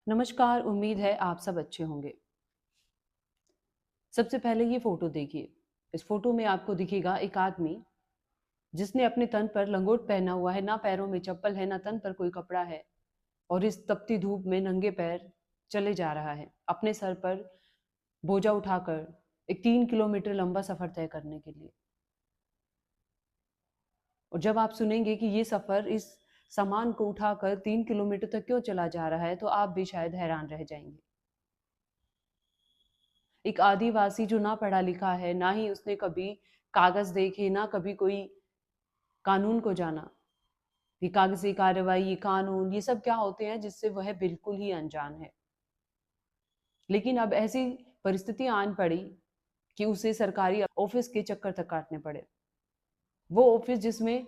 नमस्कार, उम्मीद है आप सब अच्छे होंगे। सबसे पहले ये फ़ोटो देखिए। इस फ़ोटो में आपको दिखेगा एक आदमी जिसने अपने तन पर लंगोट पहना हुआ है, ना पैरों में चप्पल है, ना तन पर कोई कपड़ा है और इस तपती धूप में नंगे पैर चले जा रहा है, अपने सर पर बोझा उठाकर एक 3 किलोमीटर लंबा सफ़र तय करने के लिए। और जब आप सुनेंगे कि ये सफ़र इस सामान को उठाकर 3 किलोमीटर तक क्यों चला जा रहा है, तो आप भी शायद हैरान रह जाएँगे। एक आदिवासी जो ना पढ़ा लिखा है, ना ही उसने कभी कागज़ देखे, ना कभी कोई कानून को जाना, ये कागज़ी कार्रवाई, ये कानून, ये सब क्या होते हैं जिससे वह बिल्कुल ही अनजान है। लेकिन अब ऐसी परिस्थिति आन पड़ी कि उसे सरकारी ऑफ़िस के चक्कर तक काटने पड़े। वो ऑफ़िस जिसमें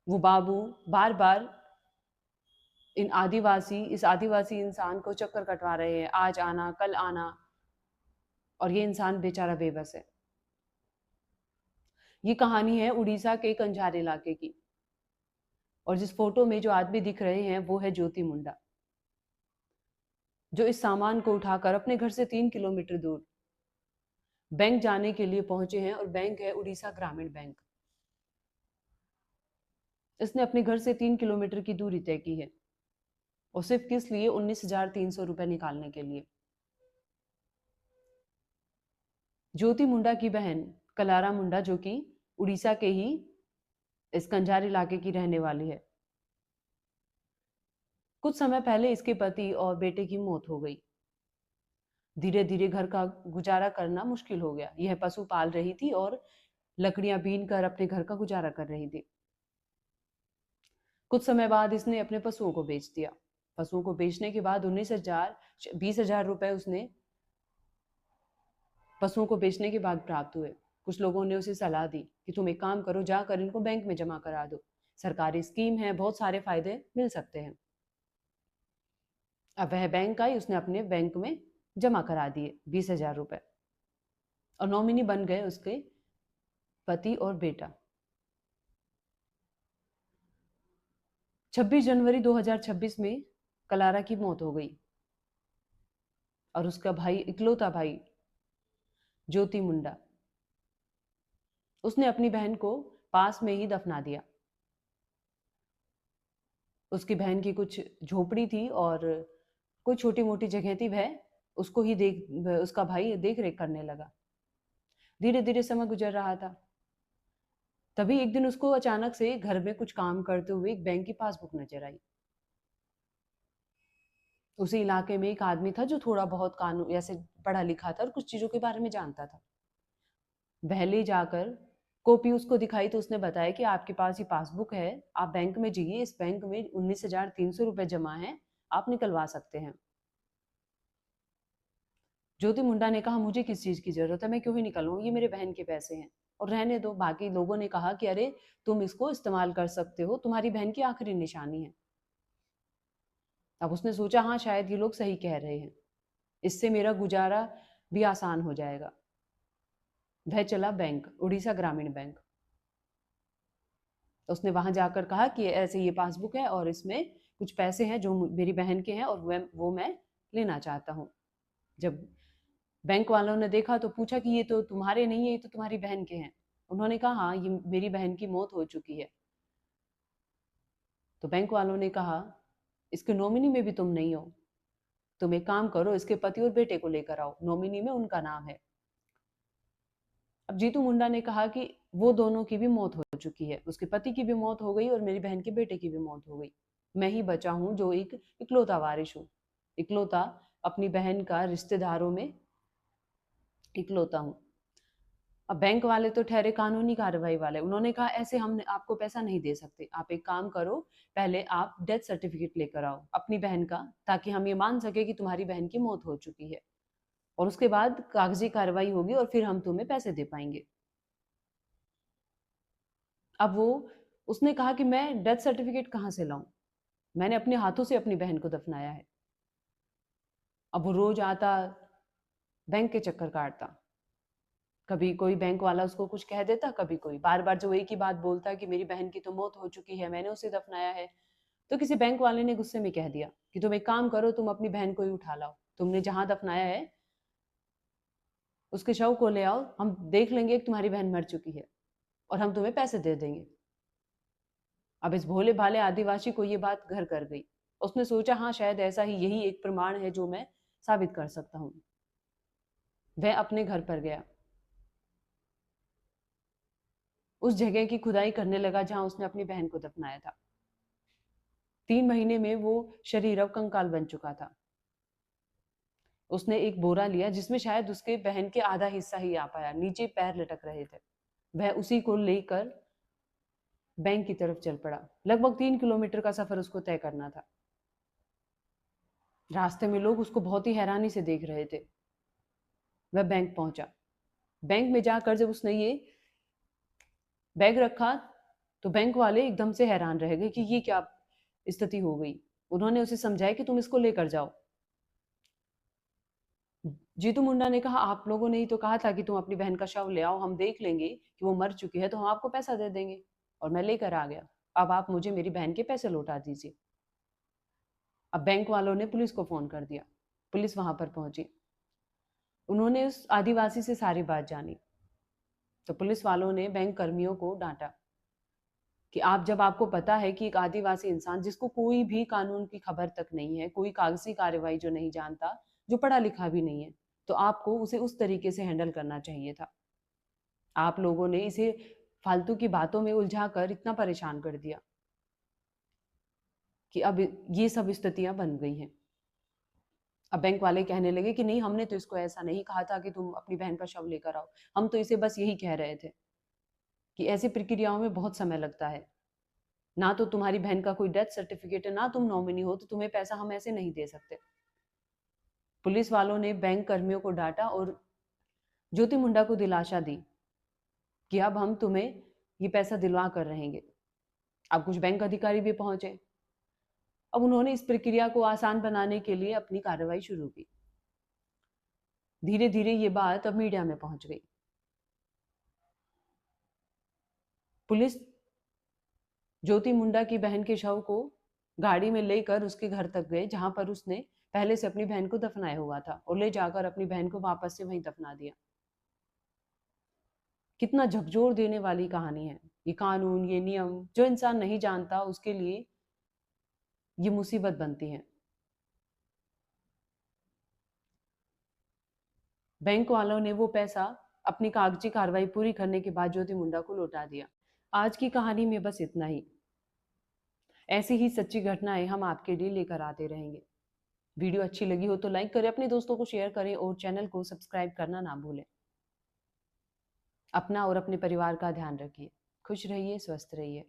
वो बाबू बार-बार इस आदिवासी इंसान को चक्कर कटवा रहे हैं, आज आना, कल आना और ये इंसान बेचारा बेबस है। ये कहानी है उड़ीसा के कंझार इलाके की। और जिस फोटो में जो आदमी दिख रहे हैं वो है ज्योति मुंडा, जो इस सामान को उठाकर अपने घर से 3 किलोमीटर दूर बैंक जाने के लिए पहुंचे हैं। और बैंक है उड़ीसा ग्रामीण बैंक। इसने अपने घर से 3 किलोमीटर की दूरी तय की है और सिर्फ किस लिए 19,300 रुपए निकालने के लिए। ज्योति मुंडा की बहन कलारा मुंडा, जो कि उड़ीसा के ही इस कंझार इलाके की रहने वाली है, कुछ समय पहले इसके पति और बेटे की मौत हो गई। धीरे धीरे घर का गुजारा करना मुश्किल हो गया। यह पशु पाल रही थी और लकड़ियां बीन कर अपने घर का गुजारा कर रही थी। कुछ समय बाद इसने अपने पशुओं को बेच दिया। पशुओं को बेचने के बाद 20,000 रुपए उसने पशुओं को बेचने के बाद प्राप्त हुए। कुछ लोगों ने उसे सलाह दी कि तुम एक काम करो, जाकर इनको बैंक में जमा करा दो, सरकारी स्कीम है, बहुत सारे फायदे मिल सकते हैं। अब वह बैंक आई, उसने अपने बैंक में जमा करा दिए 20,000 रुपए और नॉमिनी बन गए उसके पति और बेटा। 26 जनवरी 2026 में कलारा की मौत हो गई और उसका भाई, इकलौता भाई ज्योति मुंडा, उसने अपनी बहन को पास में ही दफना दिया। उसकी बहन की कुछ झोपड़ी थी और कोई छोटी मोटी जगह थी, वह उसको ही उसका भाई देख रेख करने लगा। धीरे धीरे समय गुजर रहा था। तभी एक दिन उसको अचानक से घर में कुछ काम करते हुए एक बैंक की पासबुक नजर आई। उसी इलाके में एक आदमी था जो थोड़ा बहुत कानून ऐसे पढ़ा लिखा था और कुछ चीजों के बारे में जानता था। वह ले जाकर कॉपी उसको दिखाई तो उसने बताया कि आपके पास ये पासबुक है, आप बैंक में जाइए, इस बैंक में 19,300 रुपए जमा है, आप निकलवा सकते हैं। ज्योति मुंडा ने कहा, मुझे किस चीज की जरूरत है, मैं क्यों ही निकलवाऊं, ये मेरे बहन के पैसे हैं और रहने दो। बाकी लोगों ने कहा कि अरे तुम इसको इस्तेमाल कर सकते हो, तुम्हारी बहन की आखिरी निशानी है। अब उसने सोचा, हाँ शायद ये लोग सही कह रहे हैं, इससे मेरा गुजारा भी आसान हो जाएगा। वह चला बैंक, उड़ीसा ग्रामीण बैंक। तो उसने वहां जाकर कहा कि ऐसे ये पासबुक है और इसमें कुछ पैसे हैं जो मेरी बहन के हैं और वो मैं लेना चाहता हूँ। जब बैंक वालों ने देखा तो पूछा कि ये तो तुम्हारे नहीं है, ये तो तुम्हारी बहन के हैं। उन्होंने कहा हाँ, ये मेरी बहन की मौत हो चुकी है। तो बैंक वालों ने कहा, इसके नॉमिनी में भी तुम नहीं हो, तुम एक काम करो, इसके पति और बेटे को लेकर आओ, नॉमिनी में उनका नाम है। अब जीतू मुंडा ने कहा कि वो दोनों की भी मौत हो चुकी है, उसके पति की भी मौत हो गई और मेरी बहन के बेटे की भी मौत हो गई। मैं ही बचा हूं जो एक इकलौता वारिस हूँ, इकलौता अपनी बहन का रिश्तेदारों में इकलौता हूँ। अब बैंक वाले तो ठहरे कानूनी कार्रवाई वाले, उन्होंने कहा ऐसे हम आपको पैसा नहीं दे सकते, आप एक काम करो, पहले आप डेथ सर्टिफिकेट लेकर आओ अपनी बहन का, ताकि हम ये मान सके कि तुम्हारी बहन की मौत हो चुकी है और उसके बाद कागजी कार्रवाई होगी और फिर हम तुम्हें पैसे दे पाएंगे। अब वो उसने कहा कि मैं डेथ सर्टिफिकेट कहाँ से लाऊं, मैंने अपने हाथों से अपनी बहन को दफनाया है। अब वो रोज आता, बैंक के चक्कर काटता, कभी कोई बैंक वाला उसको कुछ कह देता, कभी कोई बार बार जो एक ही बात बोलता कि मेरी बहन की तो मौत हो चुकी है, मैंने उसे दफनाया है। तो किसी बैंक वाले ने गुस्से में कह दिया कि तुम एक काम करो, तुम अपनी बहन को ही उठा लाओ, तुमने जहां दफनाया है उसके शव को ले आओ, हम देख लेंगे कि तुम्हारी बहन मर चुकी है और हम तुम्हें पैसे दे देंगे। अब इस भोले भाले आदिवासी को ये बात घर कर गई। उसने सोचा हाँ शायद ऐसा ही, यही एक प्रमाण है जो मैं साबित कर सकता हूँ। वह अपने घर पर गया, उस जगह की खुदाई करने लगा जहां उसने अपनी बहन को दफनाया था। 3 महीने में वो शरीर अब कंकाल बन चुका था। उसने एक बोरा लिया जिसमें शायद उसके बहन के आधा हिस्सा ही आ पाया, नीचे पैर लटक रहे थे। वह उसी को लेकर बैंक की तरफ चल पड़ा। लगभग 3 किलोमीटर का सफर उसको तय करना था। रास्ते में लोग उसको बहुत ही हैरानी से देख रहे थे। वह बैंक पहुंचा। बैंक में जाकर जब उसने ये बैग रखा तो बैंक वाले एकदम से हैरान रह गए कि ये क्या स्थिति हो गई। उन्होंने उसे समझाया कि तुम इसको लेकर जाओ। जीतू मुंडा ने कहा आप लोगों ने ही तो कहा था कि तुम अपनी बहन का शव ले आओ, हम देख लेंगे कि वो मर चुकी है तो हम आपको पैसा दे देंगे, और मैं लेकर आ गया। अब आप मुझे मेरी बहन के पैसे लौटा दीजिए। अब बैंक वालों ने पुलिस को फोन कर दिया। पुलिस वहां पर पहुंची। उन्होंने उस आदिवासी से सारी बात जानी। तो पुलिस वालों ने बैंक कर्मियों को डांटा कि आप, जब आपको पता है कि एक आदिवासी इंसान जिसको कोई भी कानून की खबर तक नहीं है, कोई कागजी कार्रवाई जो नहीं जानता, जो पढ़ा लिखा भी नहीं है, तो आपको उसे उस तरीके से हैंडल करना चाहिए था। आप लोगों ने इसे फालतू की बातों में उलझा कर इतना परेशान कर दिया कि अब ये सब स्थितियां बन गई हैं। अब बैंक वाले कहने लगे कि नहीं, हमने तो इसको ऐसा नहीं कहा था कि तुम अपनी बहन का शव लेकर आओ, हम तो इसे बस यही कह रहे थे कि ऐसी प्रक्रियाओं में बहुत समय लगता है, ना तो तुम्हारी बहन का कोई डेथ सर्टिफिकेट है, ना तुम नॉमिनी हो, तो तुम्हें पैसा हम ऐसे नहीं दे सकते। पुलिस वालों ने बैंक कर्मियों को डांटा और ज्योति मुंडा को दिलासा दी कि अब हम तुम्हें ये पैसा दिलवा कर रहेंगे। अब कुछ बैंक अधिकारी भी पहुंचे। अब उन्होंने इस प्रक्रिया को आसान बनाने के लिए अपनी कार्रवाई शुरू की। धीरे धीरे ये बात अब मीडिया में पहुंच गई। पुलिस ज्योति मुंडा की बहन के शव को गाड़ी में लेकर उसके घर तक गए जहां पर उसने पहले से अपनी बहन को दफनाया हुआ था, और ले जाकर अपनी बहन को वापस से वहीं दफना दिया। कितना झकझोर देने वाली कहानी है। ये कानून, ये नियम जो इंसान नहीं जानता उसके लिए ये मुसीबत बनती है। बैंक वालों ने वो पैसा अपनी कागजी कार्रवाई पूरी करने के बाद ज्योति मुंडा को लौटा दिया। आज की कहानी में बस इतना ही। ऐसी ही सच्ची घटनाएं हम आपके लिए लेकर आते रहेंगे। वीडियो अच्छी लगी हो तो लाइक करें, अपने दोस्तों को शेयर करें और चैनल को सब्सक्राइब करना ना भूलें। अपना और अपने परिवार का ध्यान रखिए। खुश रहिए, स्वस्थ रहिए।